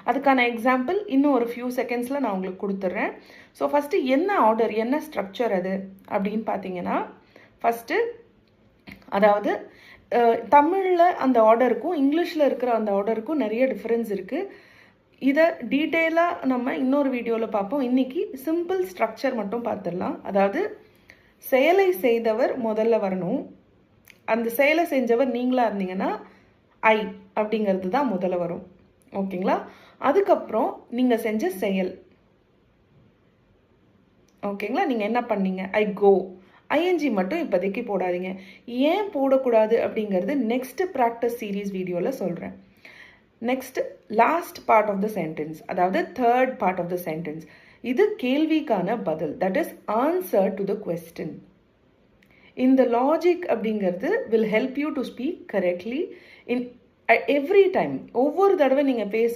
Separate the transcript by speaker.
Speaker 1: அதுக்கான எக்ஸாம்பிள் இன்னும் ஒரு ஃபியூ செகண்ட்ஸில் நான் உங்களுக்கு கொடுத்துட்றேன். ஸோ ஃபஸ்ட்டு என்ன ஆர்டர், என்ன ஸ்ட்ரக்சர் அது அப்படின்னு பார்த்தீங்கன்னா, ஃபஸ்ட்டு அதாவது தமிழில் அந்த ஆர்டருக்கும் இங்கிலீஷில் இருக்கிற அந்த ஆர்டருக்கும் நிறைய டிஃப்ரென்ஸ் இருக்குது. இதை டீட்டெயிலாக நம்ம இன்னொரு வீடியோவில் பார்ப்போம். இன்றைக்கி சிம்பிள் ஸ்ட்ரக்சர் மட்டும் பார்த்துடலாம். அதாவது செயலை செய்தவர் முதல்ல வரணும். அந்த செயலை செஞ்சவர் நீங்களாக இருந்தீங்கன்னா ஐ அப்படிங்கிறது தான் முதல்ல வரும். ஓகேங்களா? அதுக்கப்புறம் நீங்கள் செஞ்ச செயல். ஓகேங்களா? நீங்கள் என்ன பண்ணீங்க? ஐ கோ. ஐஎன்ஜி மட்டும் இப்போதைக்கு போடாதீங்க. ஏன் போடக்கூடாது அப்படிங்கிறது நெக்ஸ்ட் ப்ராக்டிஸ் சீரீஸ் வீடியோவில் சொல்கிறேன். Next last part of the sentence, அதாவது third part of the sentence, இது கேள்விக்கான பதில். That is answer to the question. இந்த லாஜிக் அப்படிங்கிறது will help you to speak correctly in every time. ஒவ்வொரு தடவை நீங்கள் பேசும்